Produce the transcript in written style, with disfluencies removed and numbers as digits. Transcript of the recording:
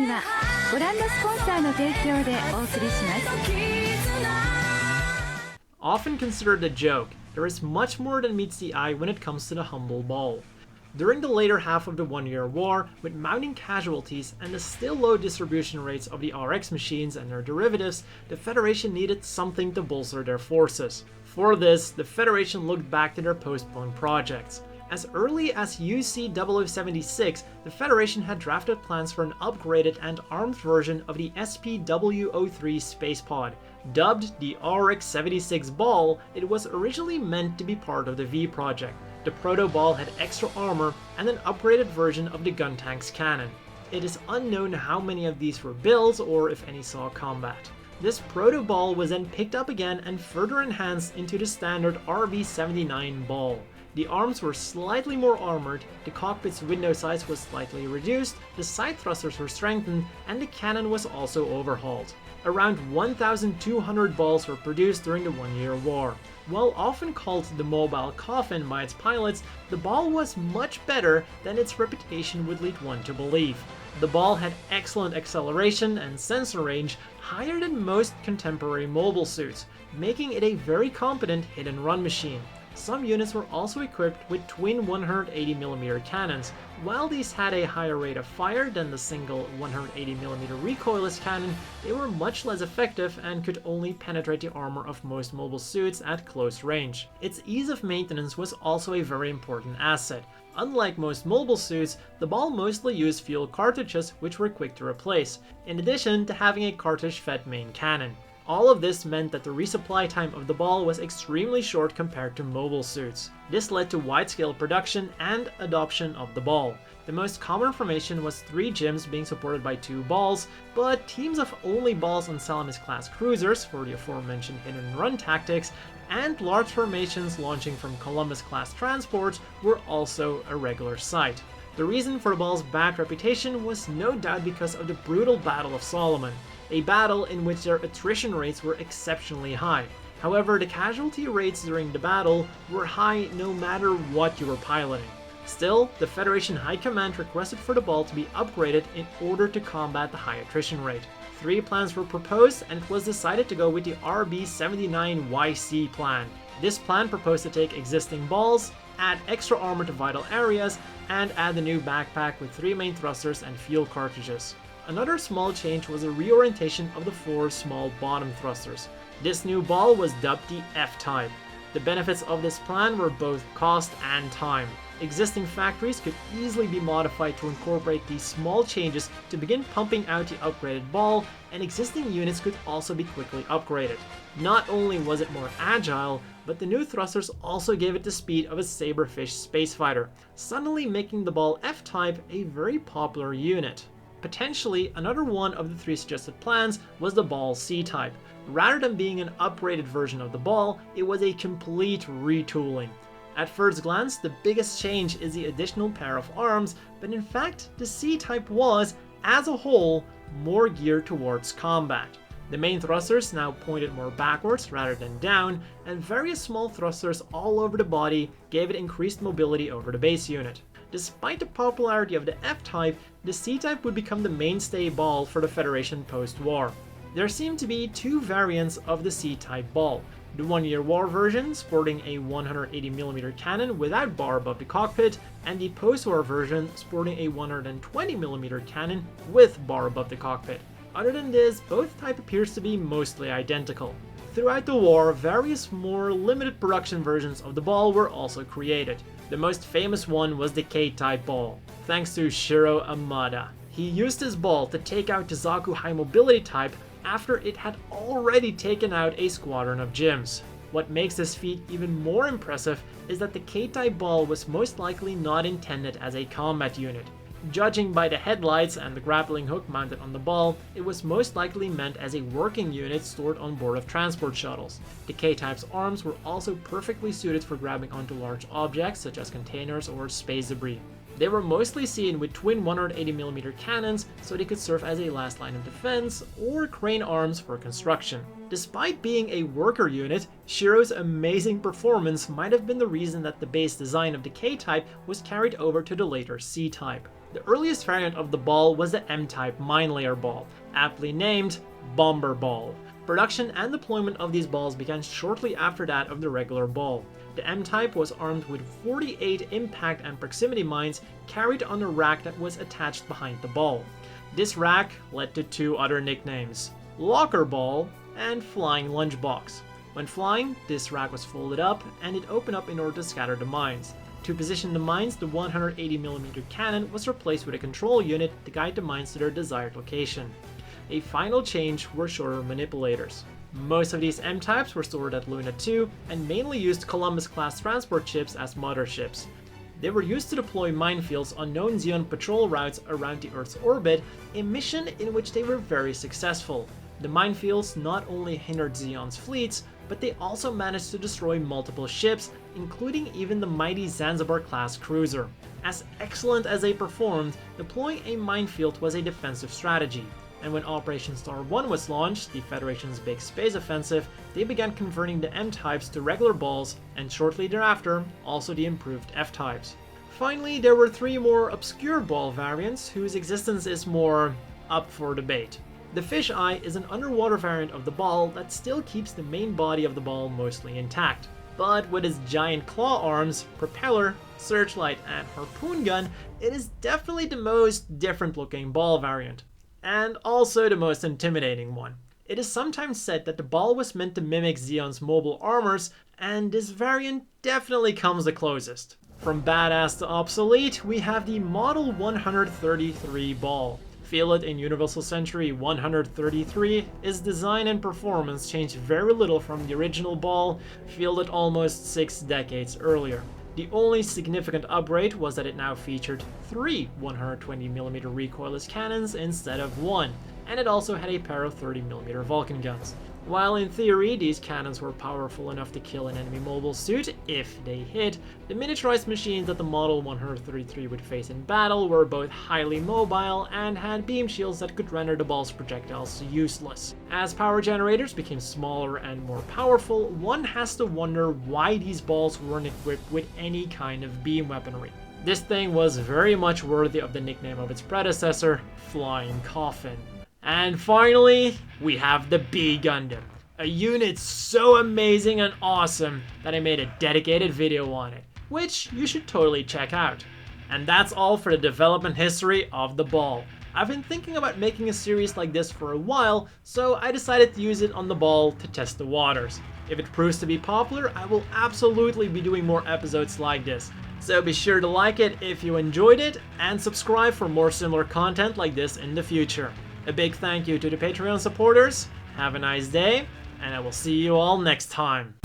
はご覧のスポンサーの提供でお送りします。 Often considered a joke, there is much more than meets the eye when it comes to the humble ball. During the later half of the One-Year War, with mounting casualties and the still low distribution rates of the RX machines and their derivatives, the Federation needed something to bolster their forces. For this, the Federation looked back to their postponed projects. As early as UC 0076, the Federation had drafted plans for an upgraded and armed version of the SPW-03 space pod. Dubbed the RX-76 Ball, it was originally meant to be part of the V project. The proto-ball had extra armor and an upgraded version of the gun tank's cannon. It is unknown how many of these were built or if any saw combat. This proto-ball was then picked up again and further enhanced into the standard RB-79 ball. The arms were slightly more armored, the cockpit's window size was slightly reduced, the side thrusters were strengthened, and the cannon was also overhauled. Around 1,200 balls were produced during the One-Year War. While often called the mobile coffin by its pilots, the ball was much better than its reputation would lead one to believe. The ball had excellent acceleration and sensor range, higher than most contemporary mobile suits, making it a very competent hit-and-run machine. Some units were also equipped with twin 180mm cannons. While these had a higher rate of fire than the single 180mm recoilless cannon, they were much less effective and could only penetrate the armor of most mobile suits at close range. Its ease of maintenance was also a very important asset. Unlike most mobile suits, the ball mostly used fuel cartridges which were quick to replace, in addition to having a cartridge-fed main cannon. All of this meant that the resupply time of the ball was extremely short compared to mobile suits. This led to wide-scale production and adoption of the ball. The most common formation was 3 GMs being supported by 2 balls, but teams of only balls on Salamis-class cruisers for the aforementioned hit-and-run tactics, and large formations launching from Columbus-class transports were also a regular sight. The reason for the ball's bad reputation was no doubt because of the brutal Battle of Solomon, a battle in which their attrition rates were exceptionally high. However, the casualty rates during the battle were high no matter what you were piloting. Still, the Federation High Command requested for the ball to be upgraded in order to combat the high attrition rate. 3 plans were proposed, and it was decided to go with the RB-79YC plan. This plan proposed to take existing balls, add extra armor to vital areas, and add a new backpack with 3 main thrusters and fuel cartridges. Another small change was a reorientation of the 4 small bottom thrusters. This new ball was dubbed the F-Type. The benefits of this plan were both cost and time. Existing factories could easily be modified to incorporate these small changes to begin pumping out the upgraded ball, and existing units could also be quickly upgraded. Not only was it more agile, but the new thrusters also gave it the speed of a Saberfish space fighter, suddenly making the ball F-Type a very popular unit. Potentially, another one of the 3 suggested plans was the ball C-Type. Rather than being an upgraded version of the ball, it was a complete retooling. At first glance, the biggest change is the additional pair of arms, but in fact, the C-Type was, as a whole, more geared towards combat. The main thrusters now pointed more backwards rather than down, and various small thrusters all over the body gave it increased mobility over the base unit. Despite the popularity of the F-Type, the C-Type would become the mainstay ball for the Federation post-war. There seem to be 2 variants of the C-Type ball. The One-Year War version, sporting a 180mm cannon without bar above the cockpit, and the post-war version, sporting a 120mm cannon with bar above the cockpit. Other than this, both type appears to be mostly identical. Throughout the war, various more limited production versions of the ball were also created. The most famous one was the K-Type ball, thanks to Shiro Amada. He used his ball to take out the Zaku High Mobility type after it had already taken out a squadron of GMs. What makes this feat even more impressive is that the K-Type ball was most likely not intended as a combat unit. Judging by the headlights and the grappling hook mounted on the ball, it was most likely meant as a working unit stored on board of transport shuttles. The K-Type's arms were also perfectly suited for grabbing onto large objects such as containers or space debris. They were mostly seen with twin 180mm cannons, so they could serve as a last line of defense, or crane arms for construction. Despite being a worker unit, Shiro's amazing performance might have been the reason that the base design of the K-Type was carried over to the later C-Type. The earliest variant of the ball was the M-type mine layer ball, aptly named Bomber Ball. Production and deployment of these balls began shortly after that of the regular ball. The M-type was armed with 48 impact and proximity mines carried on a rack that was attached behind the ball. This rack led to two other nicknames, Locker Ball and Flying Lunchbox. When flying, this rack was folded up and it opened up in order to scatter the mines. To position the mines, the 180mm cannon was replaced with a control unit to guide the mines to their desired location. A final change were shorter manipulators. Most of these M-types were stored at Luna 2 and mainly used Columbus-class transport ships as motherships. They were used to deploy minefields on known Zeon patrol routes around the Earth's orbit, a mission in which they were very successful. The minefields not only hindered Zeon's fleets, but they also managed to destroy multiple ships, including even the mighty Zanzibar-class cruiser. As excellent as they performed, deploying a minefield was a defensive strategy. And when Operation Star 1 was launched, the Federation's big space offensive, they began converting the M-types to regular balls, and shortly thereafter, also the improved F-types. Finally, there were three more obscure ball variants whose existence is more up for debate. The Fish Eye is an underwater variant of the ball that still keeps the main body of the ball mostly intact. But with its giant claw arms, propeller, searchlight, and harpoon gun, it is definitely the most different looking ball variant. And also the most intimidating one. It is sometimes said that the ball was meant to mimic Zeon's mobile armors, and this variant definitely comes the closest. From badass to obsolete, we have the Model 133 ball. Feel it in Universal Century 133, its design and performance changed very little from the original ball, fielded almost 6 decades earlier. The only significant upgrade was that it now featured 3 120mm recoilless cannons instead of 1, and it also had a pair of 30mm Vulcan guns. While in theory these cannons were powerful enough to kill an enemy mobile suit if they hit, the miniaturized machines that the Model 133 would face in battle were both highly mobile and had beam shields that could render the ball's projectiles useless. As power generators became smaller and more powerful, one has to wonder why these balls weren't equipped with any kind of beam weaponry. This thing was very much worthy of the nickname of its predecessor, Flying Coffin. And finally, we have the B Gundam, a unit so amazing and awesome that I made a dedicated video on it, which you should totally check out. And that's all for the development history of the ball. I've been thinking about making a series like this for a while, so I decided to use it on the ball to test the waters. If it proves to be popular, I will absolutely be doing more episodes like this. So be sure to like it if you enjoyed it, and subscribe for more similar content like this in the future. A big thank you to the Patreon supporters, have a nice day, and I will see you all next time.